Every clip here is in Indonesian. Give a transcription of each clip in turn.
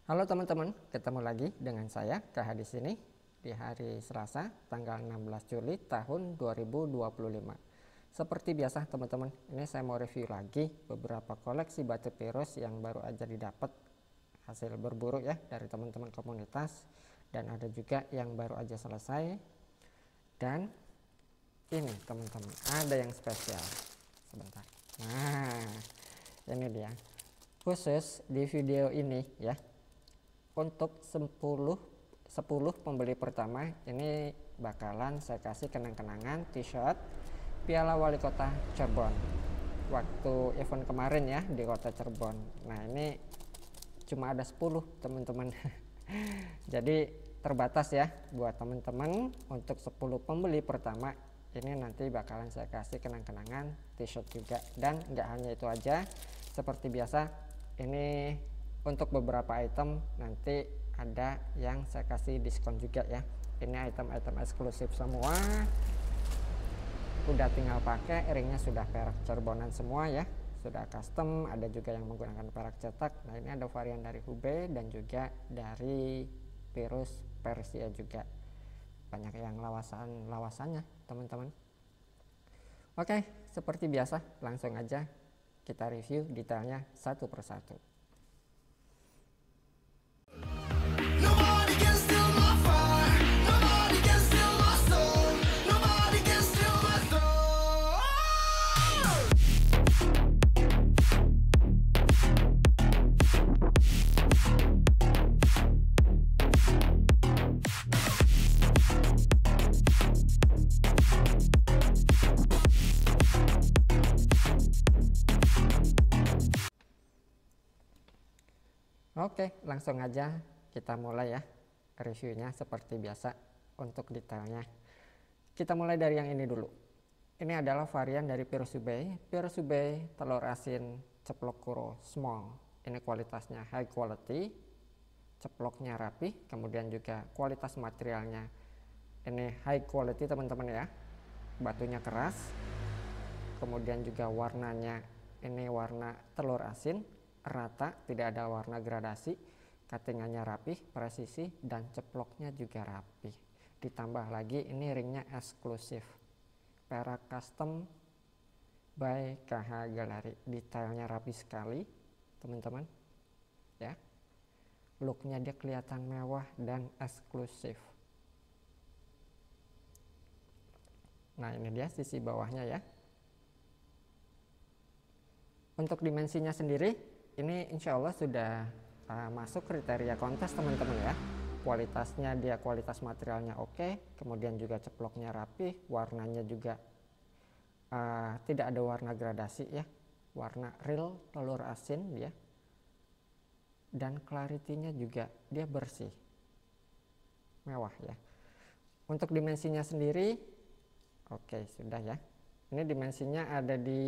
Halo teman-teman, ketemu lagi dengan saya KH di sini di hari Selasa tanggal 16 Juli tahun 2025. Seperti biasa teman-teman, ini saya mau review lagi beberapa koleksi batu virus yang baru aja didapat hasil berburu ya dari teman-teman komunitas, dan ada juga yang baru aja selesai. Dan ini teman-teman, ada yang spesial. Sebentar. Nah, ini dia. Khusus di video ini ya, untuk 10 pembeli pertama ini bakalan saya kasih kenang-kenangan t-shirt Piala Wali Kota Cirebon waktu event kemarin ya di Kota Cirebon. Nah, ini cuma ada 10 teman-teman. Jadi terbatas ya buat teman-teman. Untuk 10 pembeli pertama ini nanti bakalan saya kasih kenang-kenangan t-shirt juga. Dan nggak hanya itu aja, seperti biasa ini untuk beberapa item nanti ada yang saya kasih diskon juga ya. Ini item-item eksklusif semua, udah tinggal pakai, ringnya sudah perak Cirebonan semua ya, sudah custom. Ada juga yang menggunakan perak cetak. Nah, ini ada varian dari Hubei dan juga dari virus Persia juga, banyak yang lawasannya teman-teman. Oke, seperti biasa langsung aja kita review detailnya satu persatu. Oke, langsung aja kita mulai ya reviewnya seperti biasa. Untuk detailnya kita mulai dari yang ini dulu. Ini adalah varian dari virus Hubei. Virus Hubei telur asin ceplok kuro small. Ini kualitasnya high quality, ceploknya rapi, kemudian juga kualitas materialnya ini high quality teman-teman ya. Batunya keras, kemudian juga warnanya ini warna telur asin, rata, tidak ada warna gradasi, cuttingannya rapi, presisi, dan ceploknya juga rapi. Ditambah lagi ini ringnya eksklusif, perak custom by KH Gallery. Detailnya rapi sekali teman-teman ya, looknya dia kelihatan mewah dan eksklusif. Nah, ini dia sisi bawahnya ya. Untuk dimensinya sendiri ini insya Allah sudah masuk kriteria kontes teman-teman ya. Kualitasnya dia kualitas materialnya oke, kemudian juga ceploknya rapi, warnanya juga tidak ada warna gradasi ya, warna real telur asin dia, dan clarity-nya juga dia bersih, mewah ya. Untuk dimensinya sendiri oke, sudah ya. Ini dimensinya ada di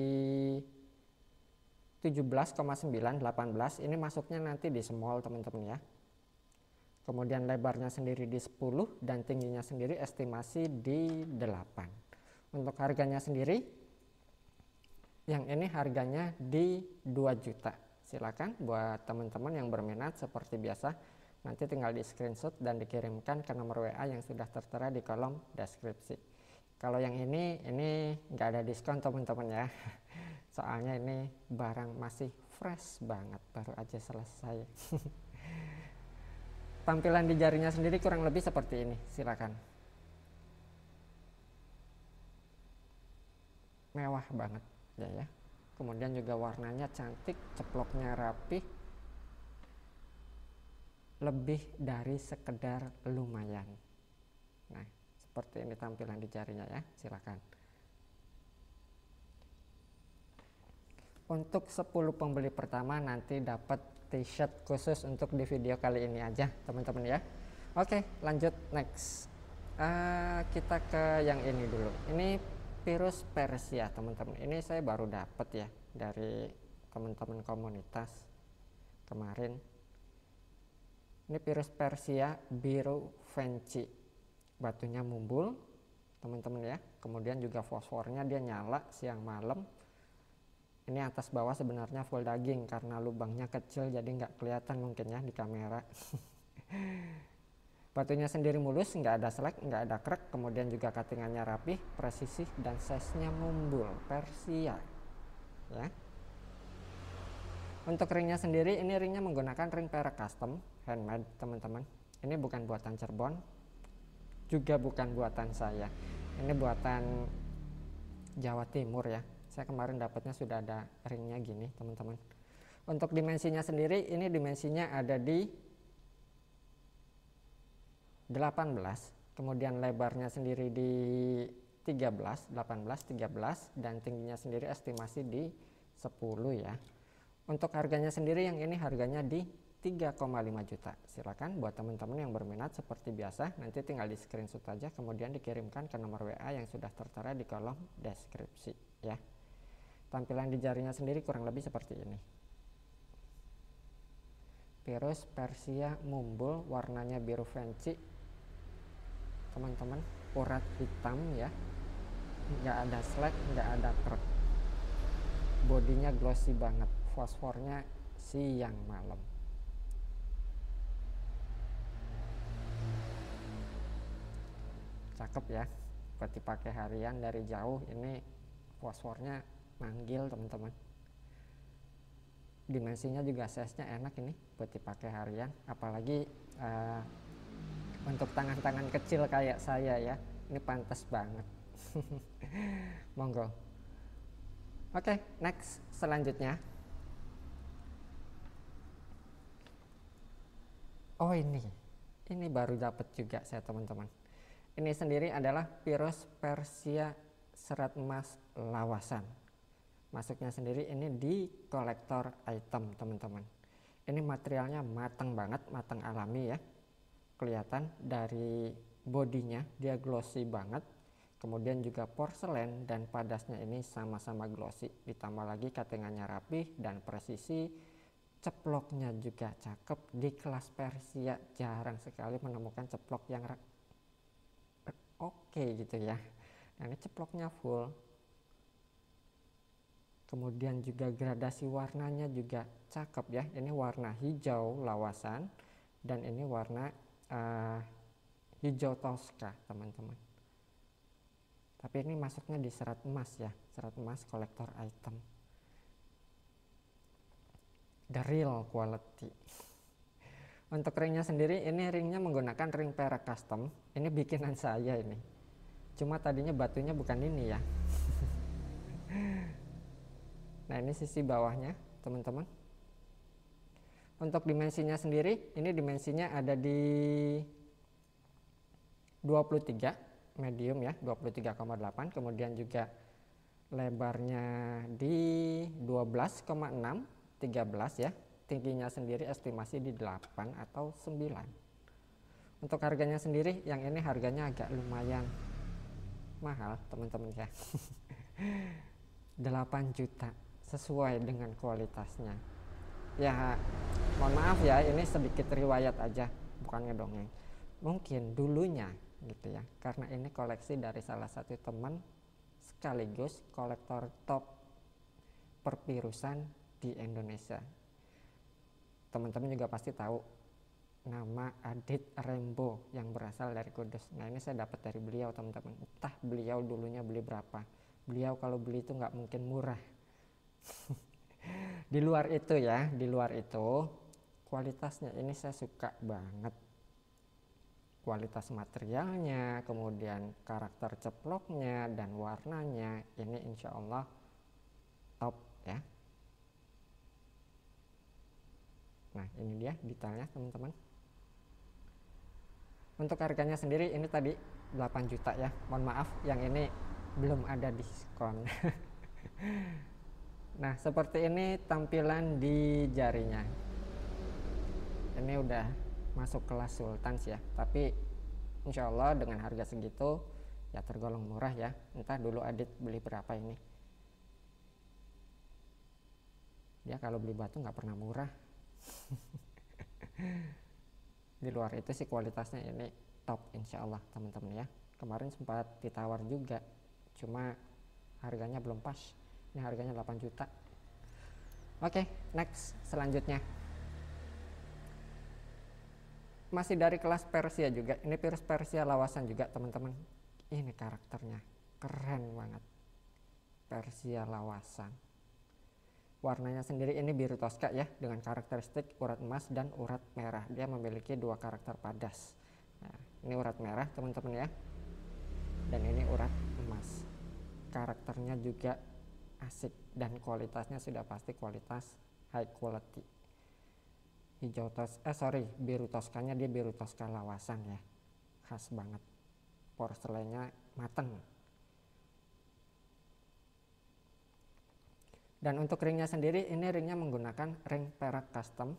17,9 18. Ini masuknya nanti di small teman-teman ya. Kemudian lebarnya sendiri di 10 dan tingginya sendiri estimasi di 8. Untuk harganya sendiri yang ini harganya di 2 juta. Silakan buat teman-teman yang berminat seperti biasa nanti tinggal di screenshot dan dikirimkan ke nomor WA yang sudah tertera di kolom deskripsi. Kalau yang ini nggak ada diskon teman-teman ya. Soalnya ini barang masih fresh banget, baru aja selesai. Tampilan di jarinya sendiri kurang lebih seperti ini, silakan. Mewah banget ya. Kemudian juga warnanya cantik, ceploknya rapi. Lebih dari sekedar lumayan. Nah, seperti ini tampilan di jarinya ya, silakan. Untuk 10 pembeli pertama nanti dapat t-shirt khusus untuk di video kali ini aja teman-teman ya. Oke, lanjut next. Kita ke yang ini dulu. Ini virus Persia teman-teman. Ini saya baru dapat ya dari teman-teman komunitas kemarin. Ini virus Persia biru fancy. Batunya mumbul teman-teman ya. Kemudian juga fosfornya dia nyala siang malam. Ini atas bawah sebenarnya full daging karena lubangnya kecil jadi nggak kelihatan mungkin ya di kamera. Batunya sendiri mulus, nggak ada selek, nggak ada krek, kemudian juga cuttingannya rapih, presisi, dan size-nya mumbul, Persia. Ya. Untuk ringnya sendiri, ini ringnya menggunakan ring perak custom, handmade teman-teman. Ini bukan buatan Cirebon, juga bukan buatan saya. Ini buatan Jawa Timur ya. Saya kemarin dapatnya sudah ada ringnya gini teman-teman. Untuk dimensinya sendiri, ini dimensinya ada di 18, kemudian lebarnya sendiri di 13, 18, 13, dan tingginya sendiri estimasi di 10 ya. Untuk harganya sendiri yang ini harganya di 3,5 juta. Silakan buat teman-teman yang berminat seperti biasa nanti tinggal di screenshot aja kemudian dikirimkan ke nomor WA yang sudah tertera di kolom deskripsi ya. Tampilan di jarinya sendiri kurang lebih seperti ini. Virus Persia mumbul, warnanya biru fancy teman-teman, urat hitam ya, nggak ada slack, nggak ada krek, bodinya glossy banget, fosfornya siang malam. Cakep ya, buat dipakai harian dari jauh. Ini fosfornya manggil teman-teman. Dimensinya juga size-nya enak ini buat dipakai harian, apalagi untuk tangan-tangan kecil kayak saya ya, ini pantas banget. Monggo. Oke, next selanjutnya. Oh ini baru dapat juga saya teman-teman. Ini sendiri adalah Virus Persia serat emas lawasan. Masuknya sendiri ini di kolektor item teman-teman. Ini materialnya matang banget, matang alami ya. Kelihatan dari bodinya dia glossy banget, kemudian juga porselen dan padasnya ini sama-sama glossy, ditambah lagi cuttingannya rapih dan presisi, ceploknya juga cakep. Di kelas Persia jarang sekali menemukan ceplok yang oke gitu ya. Nah ini ceploknya full, kemudian juga gradasi warnanya juga cakep ya. Ini warna hijau lawasan dan ini warna hijau Tosca teman-teman. Tapi ini masuknya di serat emas ya, serat emas kolektor item, the real quality. Untuk ringnya sendiri, ini ringnya menggunakan ring perak custom. Ini bikinan saya ini, cuma tadinya batunya bukan ini ya. Nah ini sisi bawahnya teman-teman. Untuk dimensinya sendiri, ini dimensinya ada di 23 medium ya, 23,8, kemudian juga lebarnya di 12,6, 13 ya. Tingginya sendiri estimasi di 8 atau 9. Untuk harganya sendiri, yang ini harganya agak lumayan mahal teman-teman ya. 8 juta sesuai dengan kualitasnya ya. Mohon maaf ya, ini sedikit riwayat aja, bukan ngedongeng. Mungkin dulunya gitu ya, karena ini koleksi dari salah satu teman sekaligus kolektor top perpirusan di Indonesia. Teman-teman juga pasti tahu nama Adit Rembo yang berasal dari Kudus. Nah ini saya dapat dari beliau teman-teman. Entah beliau dulunya beli berapa. Beliau kalau beli itu nggak mungkin murah. Di luar itu ya, di luar itu kualitasnya ini saya suka banget. Kualitas materialnya, kemudian karakter ceploknya dan warnanya, ini insya Allah top ya. Nah ini dia detailnya teman-teman. Untuk harganya sendiri ini tadi 8 juta ya. Mohon maaf yang ini belum ada diskon. Nah seperti ini tampilan di jarinya. Ini udah masuk kelas sultan sih ya, tapi insya Allah dengan harga segitu ya tergolong murah ya. Entah dulu Adit beli berapa ini. Dia kalau beli batu nggak pernah murah. Di luar itu sih kualitasnya ini top insya Allah teman-teman ya. Kemarin sempat ditawar juga, cuma harganya belum pas. Ini harganya 8 juta. Oke, next selanjutnya. Masih dari kelas Persia juga. Ini virus Persia lawasan juga, teman-teman. Ini karakternya keren banget. Persia lawasan. Warnanya sendiri ini biru toska ya, dengan karakteristik urat emas dan urat merah. Dia memiliki dua karakter padas. Nah, ini urat merah, teman-teman ya. Dan ini urat emas. Karakternya juga asik dan kualitasnya sudah pasti kualitas high quality. Biru toskanya dia biru toska lawasan ya, khas banget. Porselennya mateng. Dan untuk ringnya sendiri, ini ringnya menggunakan ring perak custom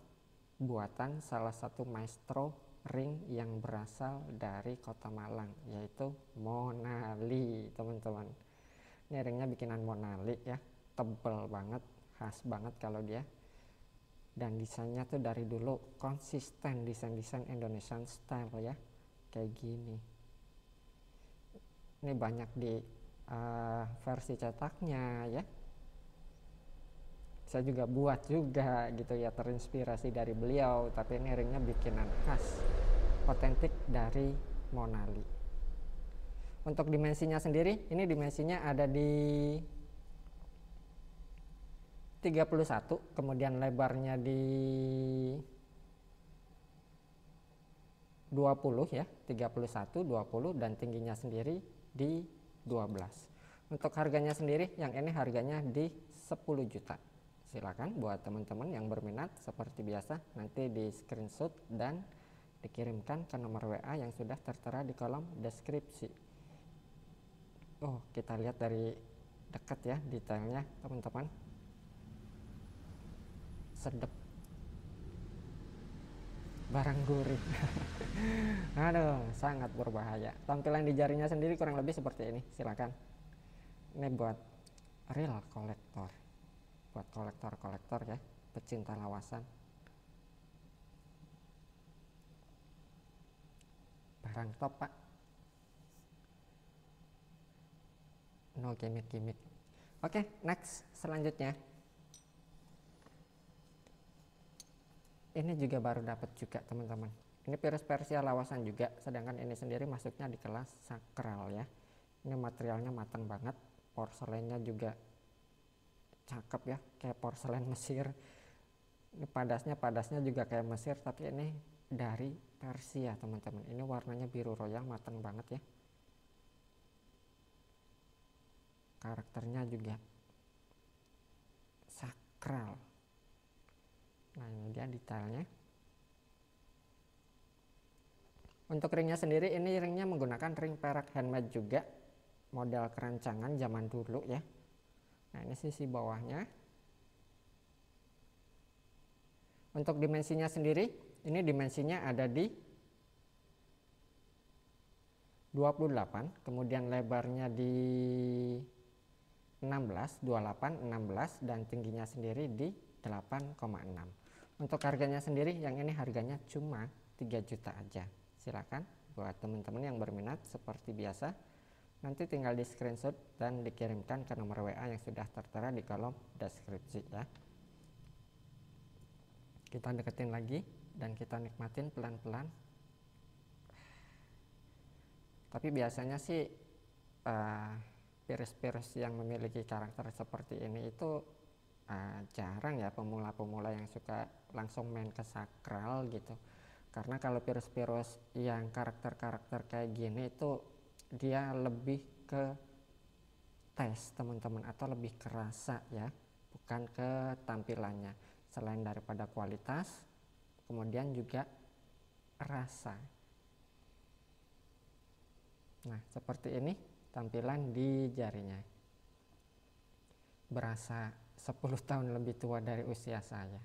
buatan salah satu maestro ring yang berasal dari kota Malang, yaitu Monali, teman-teman. Ini ringnya bikinan Monali ya, tebel banget, khas banget kalau dia. Dan desainnya tuh dari dulu konsisten, desain Indonesian style ya, kayak gini. Ini banyak di versi cetaknya ya. Saya juga buat juga gitu ya, terinspirasi dari beliau, tapi ini ringnya bikinan khas, otentik dari Monali. Untuk dimensinya sendiri, ini dimensinya ada di 31, kemudian lebarnya di 20 ya, 31, 20, dan tingginya sendiri di 12. Untuk harganya sendiri, yang ini harganya di 10 juta. Silakan buat teman-teman yang berminat, seperti biasa nanti di screenshot dan dikirimkan ke nomor WA yang sudah tertera di kolom deskripsi. Oh, kita lihat dari dekat ya detailnya, teman-teman. Sedep, barang gurih. Aduh, sangat berbahaya. Tampilan di jarinya sendiri kurang lebih seperti ini. Silakan. Ini buat real kolektor, buat kolektor ya, pecinta lawasan. Barang top, Pak. No gimmick. Oke, next selanjutnya. Ini juga baru dapat juga, teman-teman. Ini virus Persia lawasan juga, sedangkan ini sendiri masuknya di kelas sakral ya. Ini materialnya matang banget, porselennya juga cakep ya, kayak porselen Mesir. Ini padasnya juga kayak Mesir, tapi ini dari Persia, teman-teman. Ini warnanya biru royal, matang banget ya. Karakternya juga sakral. Nah, ini dia detailnya. Untuk ringnya sendiri, ini ringnya menggunakan ring perak handmade juga, model kerancangan zaman dulu ya. Nah, ini sisi bawahnya. Untuk dimensinya sendiri, ini dimensinya ada di 28, kemudian lebarnya di 16, 28, 16, dan tingginya sendiri di 8,6. Untuk harganya sendiri, yang ini harganya cuma 3 juta aja. Silakan buat teman-teman yang berminat, seperti biasa nanti tinggal di screenshot dan dikirimkan ke nomor WA yang sudah tertera di kolom deskripsi ya. Kita deketin lagi dan kita nikmatin pelan-pelan. Tapi biasanya sih virus-virus yang memiliki karakter seperti ini itu jarang ya pemula-pemula yang suka langsung main ke sakral gitu. Karena kalau virus-virus yang karakter-karakter kayak gini itu dia lebih ke tes, teman-teman, atau lebih kerasa ya, bukan ke tampilannya. Selain daripada kualitas, kemudian juga rasa. Nah, seperti ini tampilan di jarinya. Berasa 10 tahun lebih tua dari usia saya.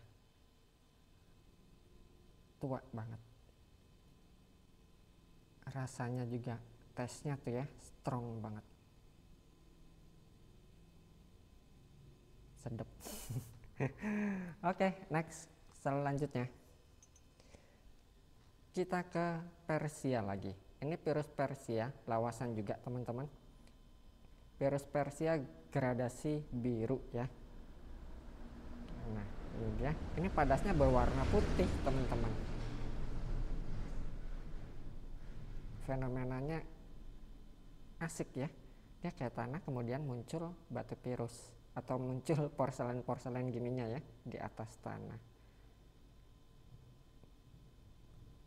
Tua banget. Rasanya juga, tesnya tuh ya, strong banget. Sedep. Oke, next. Selanjutnya kita ke Persia lagi. Ini virus Persia lawasan juga, teman-teman. Virus Persia gradasi biru ya. Nah, ini dia. Ini padasnya berwarna putih, teman-teman. Fenomenanya asik ya. Dia kayak tanah kemudian muncul batu virus atau muncul porselen-porselen gininya ya di atas tanah.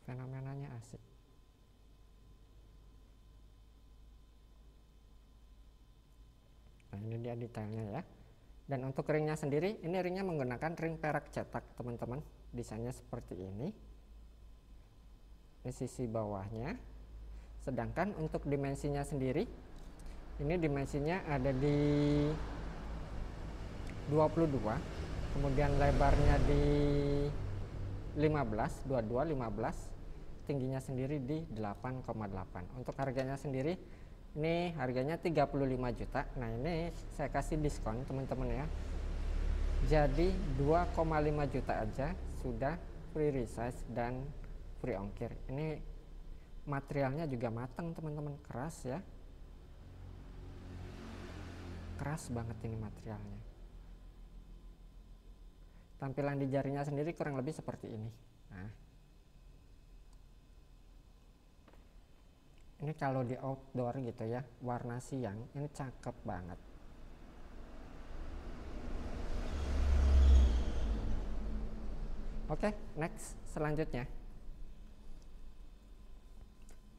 Fenomenanya asik. Nah, ini dia detailnya ya. Dan untuk ringnya sendiri, ini ringnya menggunakan ring perak cetak, teman-teman. Desainnya seperti ini. Ini sisi bawahnya. Sedangkan untuk dimensinya sendiri, ini dimensinya ada di 22, kemudian lebarnya di 15, 22, 15, tingginya sendiri di 8,8. Untuk harganya sendiri, ini harganya 35 juta. Nah, ini saya kasih diskon teman-teman ya. Jadi 2,5 juta aja sudah free resize dan free ongkir. Ini materialnya juga matang teman-teman, keras ya. Keras banget ini materialnya. Tampilan di jarinya sendiri kurang lebih seperti ini. Nah, ini kalau di outdoor gitu ya, warna siang, ini cakep banget. Oke, next selanjutnya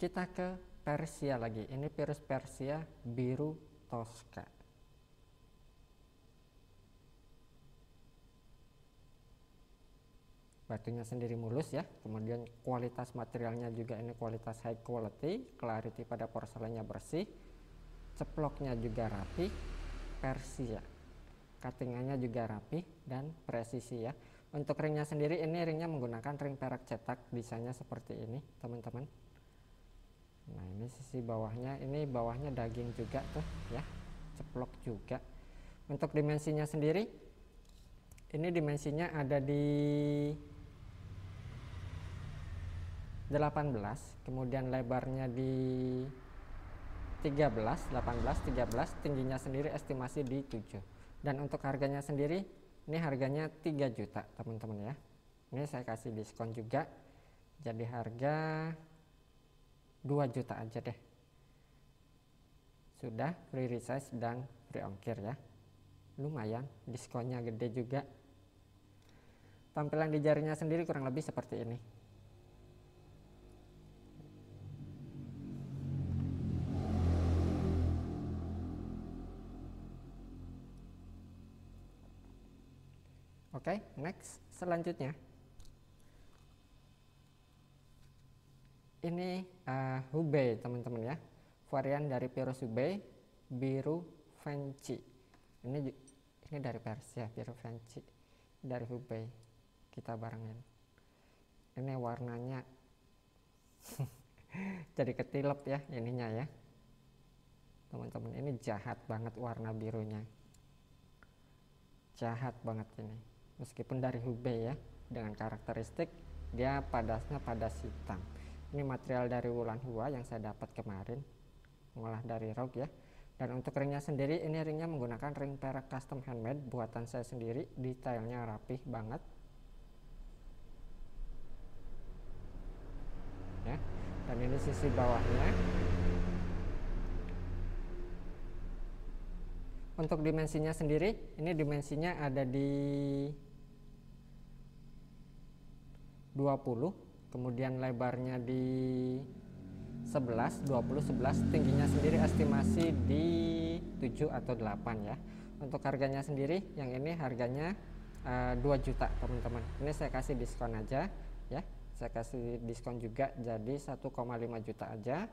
kita ke Persia lagi. Ini virus Persia biru Tosca. Batunya sendiri mulus ya, kemudian kualitas materialnya juga ini kualitas high quality, clarity pada porselennya bersih, ceploknya juga rapi, Persia, cuttingannya juga rapi dan presisi ya. Untuk ringnya sendiri, ini ringnya menggunakan ring perak cetak, desainnya seperti ini teman-teman. Nah, ini sisi bawahnya, ini bawahnya daging juga tuh ya, ceplok juga. Untuk dimensinya sendiri, ini dimensinya ada di 18, kemudian lebarnya di 13, 18, 13, tingginya sendiri estimasi di 7. Dan untuk harganya sendiri, ini harganya 3 juta teman-teman ya. Ini saya kasih diskon juga, jadi harga 2 juta aja deh. Sudah free resize dan free ongkir ya. Lumayan, diskonnya gede juga. Tampilan di jarinya sendiri kurang lebih seperti ini. Oke, next selanjutnya. Ini Hubei teman-teman ya. Varian dari virus Hubei biru Fancy. Ini dari Persia, biru Fancy dari Hubei. Kita barengin. Ini warnanya jadi ketilep ya ininya ya. Teman-teman, ini jahat banget warna birunya. Jahat banget ini. Meskipun dari Hubei ya, dengan karakteristik dia padasnya padas hitam. Ini material dari Wulan Hua yang saya dapat kemarin, ngolah dari ROG ya. Dan untuk ringnya sendiri, ini ringnya menggunakan ring perak custom handmade buatan saya sendiri, detailnya rapih banget ya. Dan ini sisi bawahnya. Untuk dimensinya sendiri, ini dimensinya ada di 20, kemudian lebarnya di 11, 20, 11, tingginya sendiri estimasi di 7 atau 8 ya. Untuk harganya sendiri, yang ini harganya 2 juta teman-teman. Ini saya kasih diskon aja ya. Saya kasih diskon juga, jadi 1,5 juta aja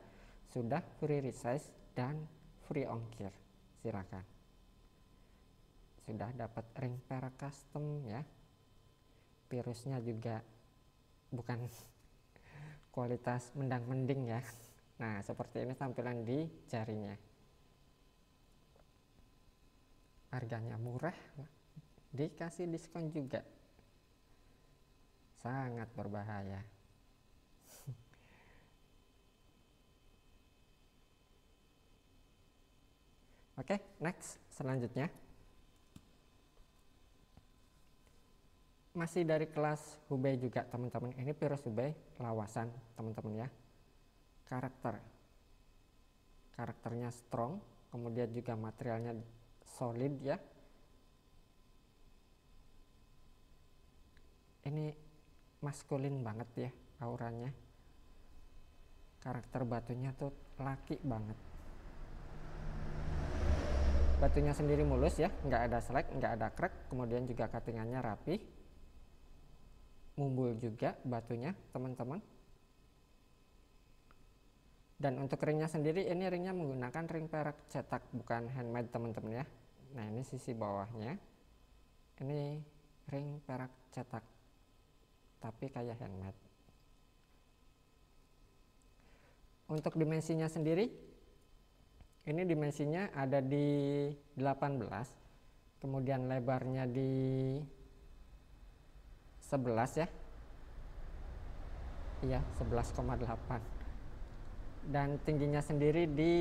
sudah free resize dan free ongkir. Silakan. Sudah dapat ring perak custom ya. Virusnya juga bukan kualitas mendang-mending ya. Nah, seperti ini tampilan di jarinya. Harganya murah, dikasih diskon juga. Sangat berbahaya. Oke, next selanjutnya. Masih dari kelas Hubei juga teman-teman, ini virus Hubei lawasan teman-teman ya. Karakternya strong, kemudian juga materialnya solid ya. Ini maskulin banget ya auranya. Karakter batunya tuh laki banget. Batunya sendiri mulus ya, nggak ada selek, nggak ada krek, kemudian juga cuttingannya rapi. Mumbul juga batunya teman-teman. Dan untuk ringnya sendiri, ini ringnya menggunakan ring perak cetak, bukan handmade teman-teman ya. Nah ini sisi bawahnya, ini ring perak cetak, tapi kayak handmade. Untuk dimensinya sendiri, ini dimensinya ada di 18, kemudian lebarnya di 11 ya. Iya, 11,8. Dan tingginya sendiri di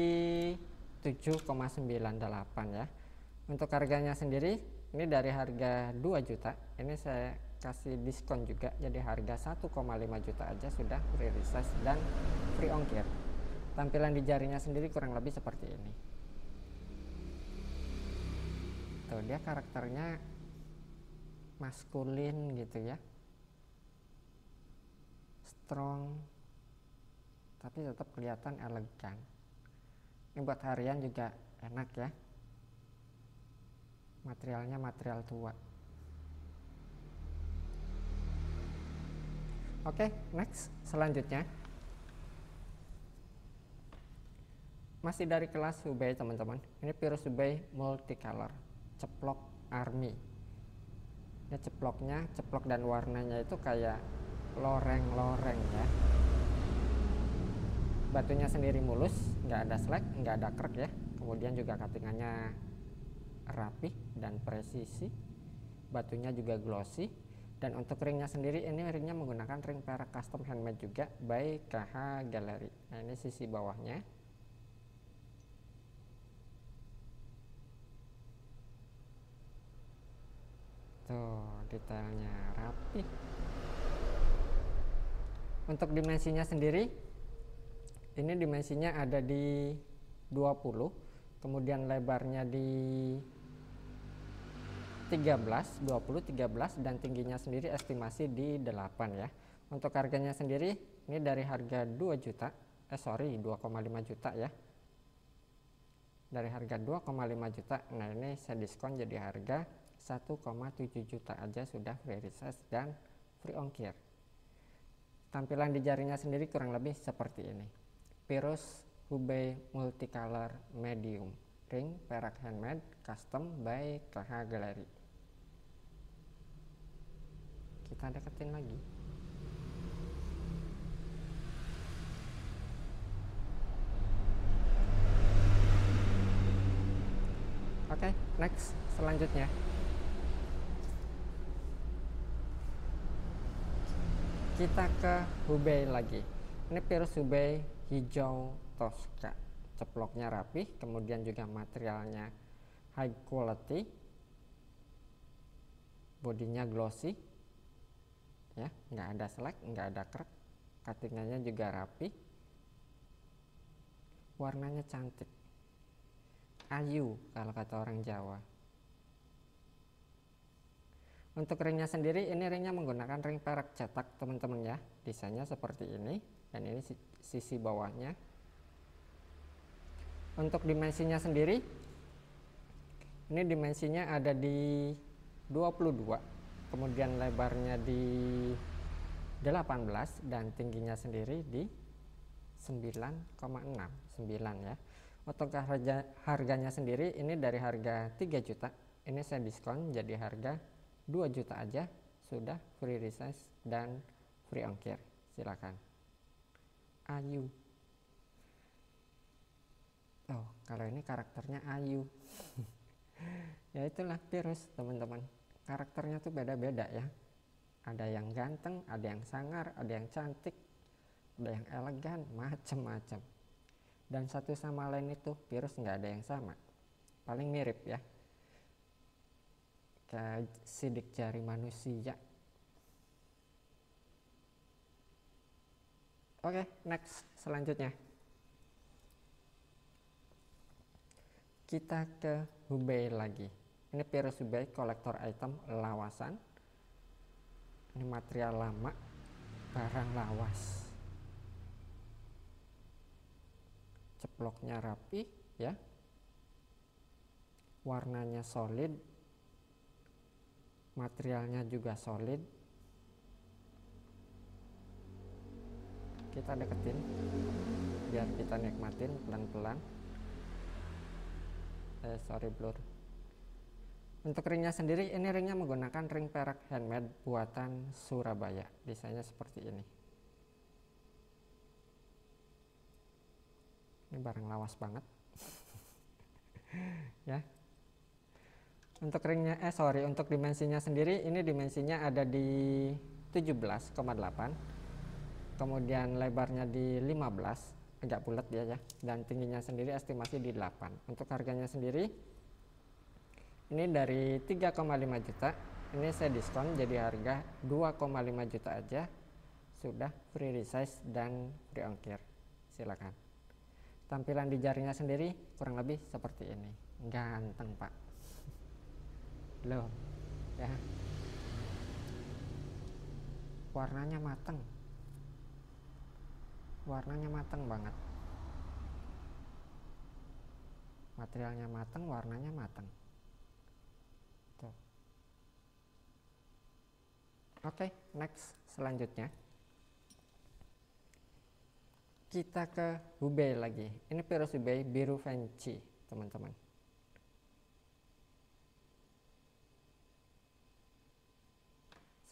7,98 ya. Untuk harganya sendiri ini dari harga 2 juta, ini saya kasih diskon juga jadi harga 1,5 juta aja sudah free resize dan free ongkir. Tampilan di jarinya sendiri kurang lebih seperti ini. Tuh dia karakternya maskulin gitu ya, strong, tapi tetap kelihatan elegan. Ini buat harian juga enak ya. Materialnya material tua. Oke, next selanjutnya. Masih dari kelas Hubei teman-teman. Ini virus Hubei multicolor, ceplok army. Ini ceplok dan warnanya itu kayak loreng-loreng ya. Batunya sendiri mulus, nggak ada slack, nggak ada krek ya. Kemudian juga cuttingannya rapih dan presisi. Batunya juga glossy. Dan untuk ringnya sendiri, ini ringnya menggunakan ring perak custom handmade juga by KH Gallery. Nah ini sisi bawahnya. Tuh detailnya rapi. Untuk dimensinya sendiri, ini dimensinya ada di 20, kemudian lebarnya di 13, dan tingginya sendiri estimasi di 8 ya. Untuk harganya sendiri ini dari harga 2 juta, 2,5 juta ya. Dari harga 2,5 juta, nah ini saya diskon jadi harga 1,7 juta aja sudah free resize dan free ongkir. Tampilan di jarinya sendiri kurang lebih seperti ini. Virus Hubei multicolor medium, ring perak handmade custom by KH Gallery. Kita deketin lagi. Oke, next selanjutnya. Kita ke Hubei lagi. Ini virus Hubei hijau Tosca, ceploknya rapi, kemudian juga materialnya high quality, bodinya glossy ya, nggak ada selek, nggak ada krek, cuttingannya juga rapi, warnanya cantik, ayu kalau kata orang Jawa. Untuk ringnya sendiri, ini ringnya menggunakan ring perak cetak teman-teman ya, desainnya seperti ini, dan ini sisi bawahnya. Untuk dimensinya sendiri, ini dimensinya ada di 22, kemudian lebarnya di 18 dan tingginya sendiri di 9,69 ya. Untuk harganya sendiri ini dari harga 3 juta, ini saya diskon jadi harga 2 juta aja sudah free resize dan free ongkir. Silakan. Ayu. Oh, kalau ini karakternya ayu. Ya itulah virus teman-teman. Karakternya tuh beda-beda ya. Ada yang ganteng, ada yang sangar, ada yang cantik, ada yang elegan, macem-macem. Dan satu sama lain itu virus nggak ada yang sama. Paling mirip ya. Kayak sidik jari manusia Oke, next selanjutnya. Kita ke Hubei lagi. Ini Virus Hubei kolektor item lawasan. Ini material lama, barang lawas. Ceploknya rapi ya. Warnanya solid. Materialnya juga solid. Kita deketin biar kita nikmatin pelan-pelan. Sorry blur. Untuk ringnya sendiri, ini ringnya menggunakan ring perak handmade buatan Surabaya. Desainnya seperti ini. Ini barang lawas banget. Ya. Untuk ringnya, untuk dimensinya sendiri, ini dimensinya ada di 17,8. Kemudian lebarnya di 15, agak bulat dia ya. Dan tingginya sendiri estimasi di 8. Untuk harganya sendiri, ini dari 3,5 juta. Ini saya diskon jadi harga 2,5 juta aja. Sudah free resize dan free ongkir. Silakan. Tampilan di jarinya sendiri kurang lebih seperti ini. Ganteng pak. Loh ya. Warnanya mateng. Warnanya mateng banget. Materialnya mateng, warnanya mateng. Tuh. Oke, next selanjutnya. Kita ke Hubei lagi. Ini Virus Hubei biru fancy, teman-teman.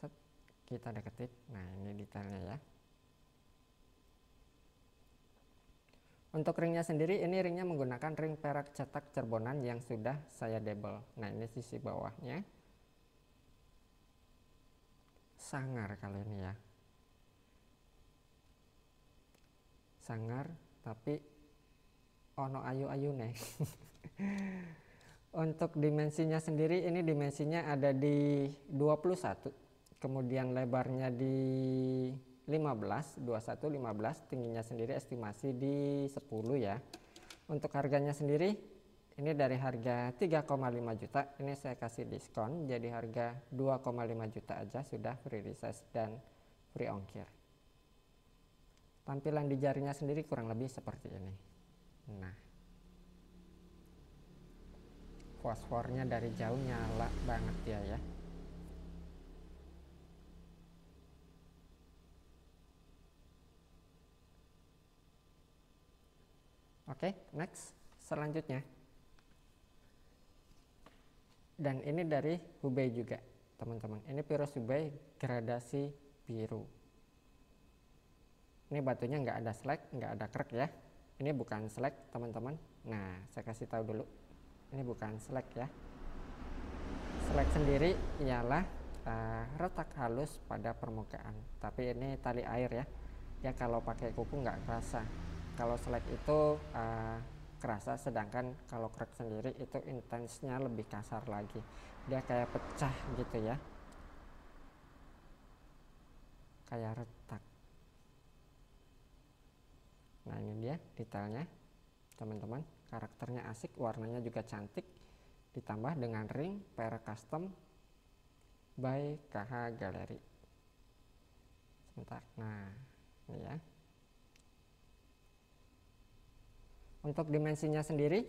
Set, kita deketin. Nah, ini detailnya ya. Untuk ringnya sendiri, ini ringnya menggunakan ring perak cetak cerbonan yang sudah saya double. Nah, ini sisi bawahnya. Sangar kali ini ya. Sangar, tapi ono ayu-ayu nih. Untuk dimensinya sendiri, ini dimensinya ada di 21. Kemudian lebarnya di 15, 21, 15, tingginya sendiri estimasi di 10 ya. Untuk harganya sendiri, ini dari harga 3,5 juta, ini saya kasih diskon jadi harga 2,5 juta aja, sudah free resize dan free ongkir. Tampilan di jarinya sendiri kurang lebih seperti ini. Nah, fosfornya dari jauh nyala banget ya. Oke, next selanjutnya. Dan ini dari Hubei juga, teman-teman. Ini Virus Hubei gradasi biru. Ini batunya nggak ada slag, nggak ada krek ya. Ini bukan slag, teman-teman. Nah, saya kasih tahu dulu. Ini bukan slag ya. Slag sendiri ialah retak halus pada permukaan. Tapi ini tali air ya. Ya kalau pakai kuku nggak kerasa. Kalau slag itu kerasa, sedangkan kalau krek sendiri itu intensnya lebih kasar lagi. Dia kayak pecah gitu ya. Kayak retak. Nah, ini dia detailnya, teman-teman. Karakternya asik, warnanya juga cantik. Ditambah dengan ring perak custom by KH Gallery. Sebentar. Nah, ini ya. Untuk dimensinya sendiri,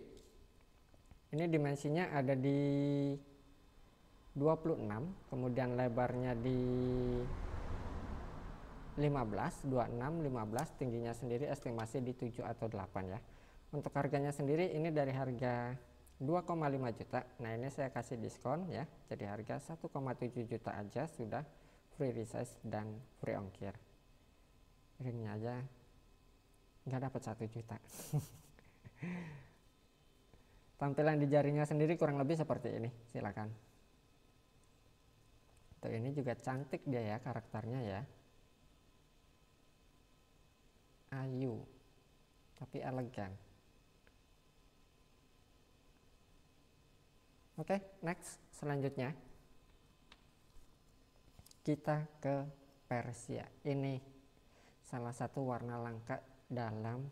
ini dimensinya ada di 26, kemudian lebarnya di 15, 26, 15, tingginya sendiri estimasi di 7 atau 8 ya. Untuk harganya sendiri ini dari harga 2,5 juta. Nah, ini saya kasih diskon ya, jadi harga 1,7 juta aja, sudah free resize dan free ongkir. Ringnya aja nggak dapat 1 juta. Tampilan di jarinya sendiri kurang lebih seperti ini, silakan. Tuh, ini juga cantik dia ya, karakternya ya. Ayu, tapi elegan. Oke, next selanjutnya kita ke Persia. Ini salah satu warna langka dalam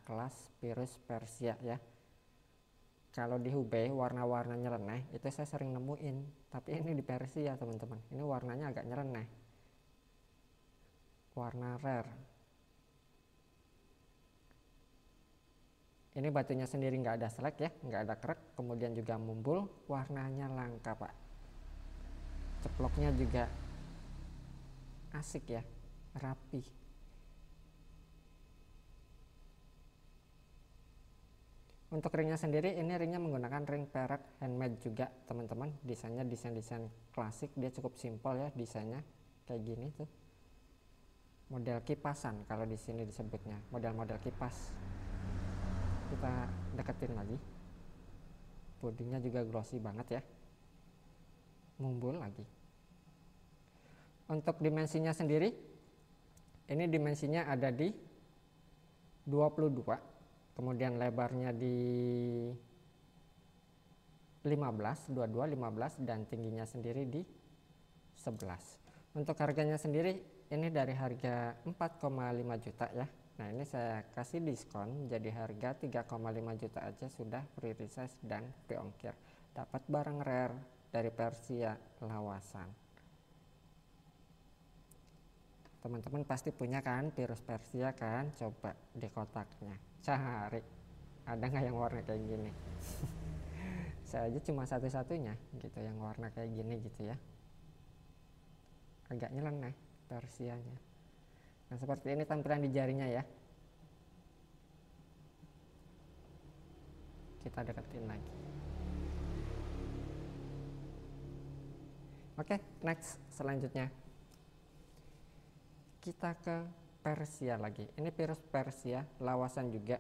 kelas Pirus Persia ya. Kalau di Hubei warna-warna nyeleneh itu saya sering nemuin, tapi ini di Persia teman-teman, ini warnanya agak nyeleneh, warna rare. Ini batunya sendiri nggak ada selek ya, nggak ada krek, kemudian juga mumbul, warnanya langka pak. Ceploknya juga asik ya, rapi. Untuk ringnya sendiri, ini ringnya menggunakan ring perak handmade juga teman-teman. Desainnya desain-desain klasik, dia cukup simpel ya desainnya, kayak gini tuh. Model kipasan kalau di sini disebutnya, model-model kipas. Kita deketin lagi. Bodinya juga glossy banget ya. Mumbul lagi. Untuk dimensinya sendiri, ini dimensinya ada di 22. Kemudian lebarnya di 15, 22, 15 dan tingginya sendiri di 11. Untuk harganya sendiri ini dari harga 4,5 juta ya. Nah, ini saya kasih diskon jadi harga 3,5 juta aja sudah free resize dan free ongkir. Dapat barang rare dari Persia Lawasan. Teman-teman pasti punya kan Pirus Persia kan? Coba di kotaknya cari, ada nggak yang warna kayak gini? Saya aja cuma satu-satunya gitu yang warna kayak gini gitu ya, agak nyeleneh Persianya. Nah seperti ini tampilan di jarinya ya. Kita deketin lagi. Oke, next selanjutnya kita ke Persia lagi. Ini Pirus Persia Lawasan juga,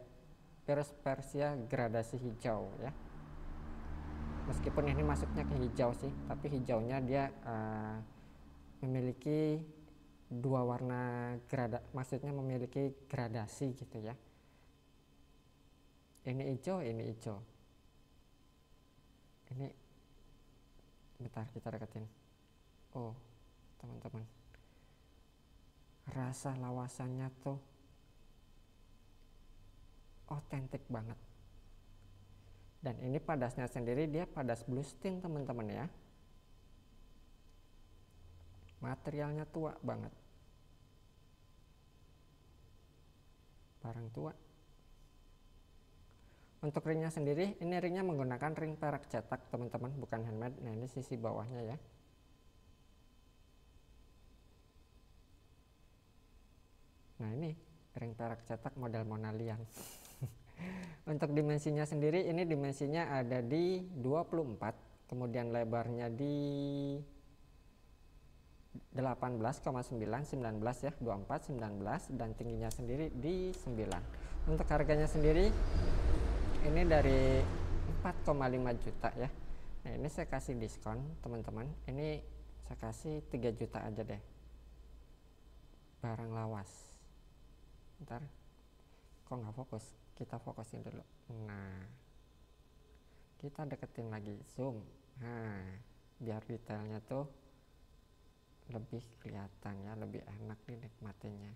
Pirus Persia gradasi hijau ya. Meskipun ini masuknya ke hijau sih, tapi hijaunya dia memiliki dua warna maksudnya memiliki gradasi gitu ya. Ini hijau, ini hijau. Ini bentar kita deketin. Oh teman-teman, rasa lawasannya tuh otentik banget. Dan ini padasnya sendiri dia padas bluestin teman-teman ya. Materialnya tua banget, barang tua. Untuk ringnya sendiri, ini ringnya menggunakan ring perak cetak teman-teman, bukan handmade. Nah ini sisi bawahnya ya. Nah ini ring perak cetak model Monalian. Untuk dimensinya sendiri, ini dimensinya ada di 24, kemudian lebarnya di 18,9, 19 ya, 24, 19 dan tingginya sendiri di 9. Untuk harganya sendiri ini dari 4,5 juta ya. Nah ini saya kasih diskon teman-teman, ini saya kasih 3 juta aja deh, barang lawas. Ntar kok nggak fokus, kita fokusin dulu. Nah kita deketin lagi, zoom, nah biar detailnya tuh lebih kelihatan ya, lebih enak dinikmatinya.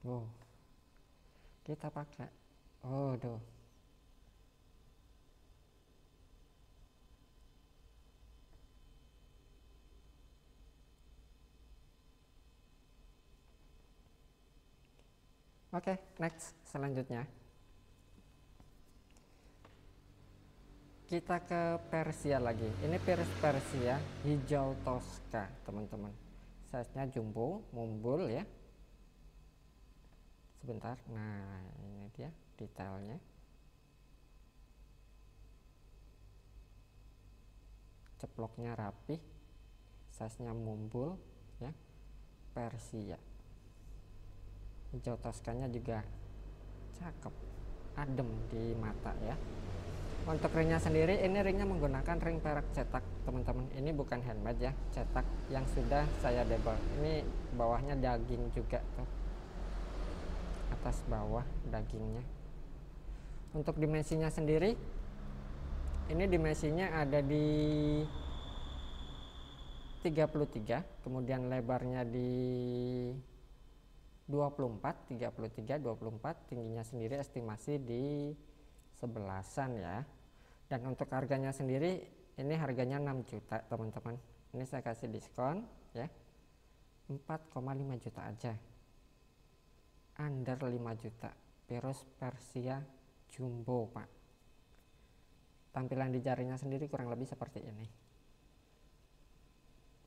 Wow, kita pakai, oh duh. Oke, next selanjutnya kita ke Persia lagi. Ini Pirus Persia hijau Tosca teman-teman. Size-nya jumbo, mumbul ya. Sebentar, nah ini dia detailnya. Ceploknya rapi, size-nya mumbul ya. Persia hijau Toskanya juga cakep, adem di mata ya. Untuk ringnya sendiri, ini ringnya menggunakan ring perak cetak teman-teman. Ini bukan handmade ya, cetak yang sudah saya debel. Ini bawahnya daging juga tuh, atas bawah dagingnya. Untuk dimensinya sendiri, ini dimensinya ada di 33, kemudian lebarnya di 24, 33, 24, tingginya sendiri estimasi di 11-an ya. Dan untuk harganya sendiri, ini harganya 6 juta teman-teman. Ini saya kasih diskon ya, 4,5 juta aja, under 5 juta. Virus Persia jumbo pak. Tampilan di jarinya sendiri kurang lebih seperti ini.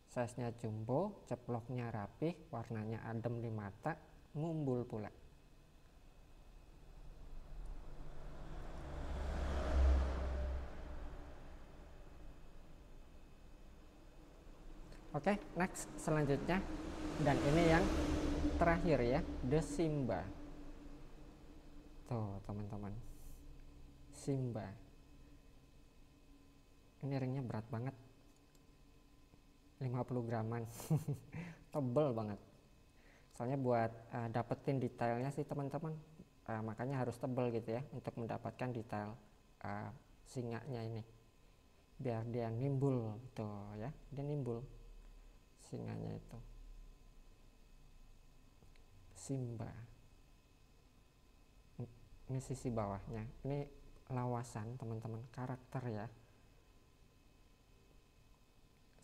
Size-nya jumbo, ceploknya rapih, warnanya adem di mata, ngumbul pula. Oke, next selanjutnya, dan ini yang terakhir ya, The Simba. Tuh teman-teman, Simba. Ini ringnya berat banget, 50 graman. Tebel banget. Soalnya buat dapetin detailnya sih teman-teman, makanya harus tebel gitu ya, untuk mendapatkan detail singanya ini, biar dia nimbul tuh ya, dia nimbul singanya itu. Simba. Ini sisi bawahnya, ini lawasan teman-teman, karakter ya,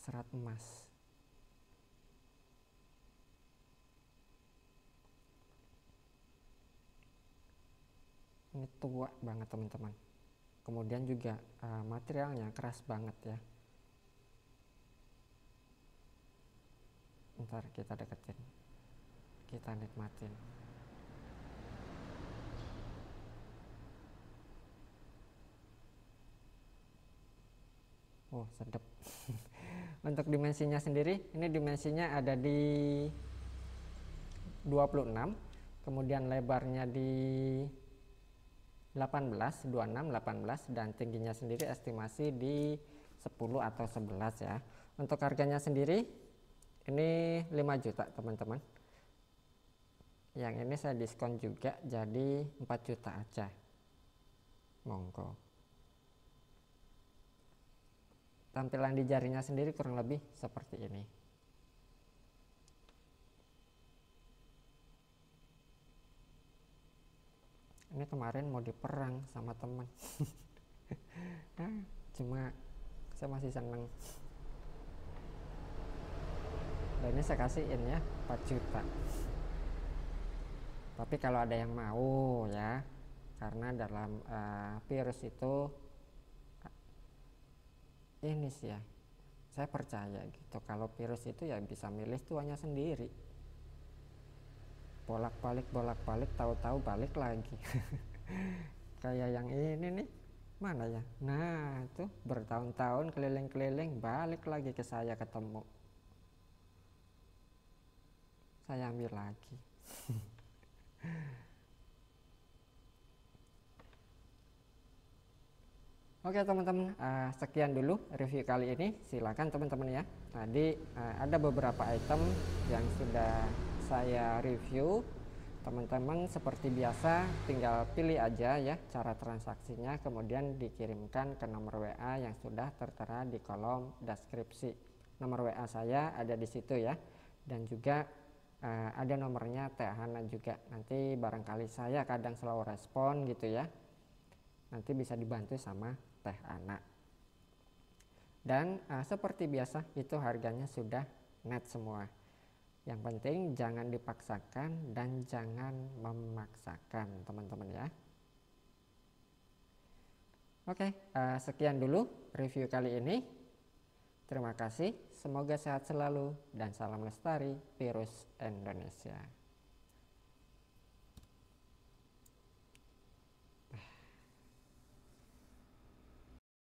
serat emas. Ini tua banget teman-teman. Kemudian juga materialnya keras banget ya. Ntar kita deketin, kita nikmatin. Oh sedep. Untuk dimensinya sendiri, ini dimensinya ada di 26, kemudian lebarnya di 18, 26, 18, dan tingginya sendiri estimasi di 10 atau 11 ya. Untuk harganya sendiri ini 5 juta teman-teman. Yang ini saya diskon juga jadi 4 juta aja. Monggo. Tampilan di jarinya sendiri kurang lebih seperti ini. Ini kemarin mau diperang sama teman. Cuma saya masih seneng. Dan ini saya kasihin ya 4 juta. Tapi kalau ada yang mau ya, karena dalam virus itu ini sih ya, saya percaya gitu, kalau virus itu ya bisa milih tuannya sendiri. Bolak-balik tahu-tahu balik lagi. Kayak yang ini nih, mana ya, nah tuh bertahun-tahun keliling-keliling balik lagi ke saya, ketemu saya ambil lagi. Oke teman-teman, sekian dulu review kali ini. Silakan teman-teman ya, tadi ada beberapa item yang sudah saya review. Teman-teman seperti biasa tinggal pilih aja ya cara transaksinya, kemudian dikirimkan ke nomor WA yang sudah tertera di kolom deskripsi. Nomor WA saya ada di situ ya, dan juga ada nomornya Teh Hana juga. Nanti barangkali saya kadang selalu respon gitu ya, nanti bisa dibantu sama Teh Ana. Dan seperti biasa itu harganya sudah net semua. Yang penting jangan dipaksakan dan jangan memaksakan teman-teman ya. Oke, sekian dulu review kali ini. Terima kasih, semoga sehat selalu dan salam lestari virus Indonesia.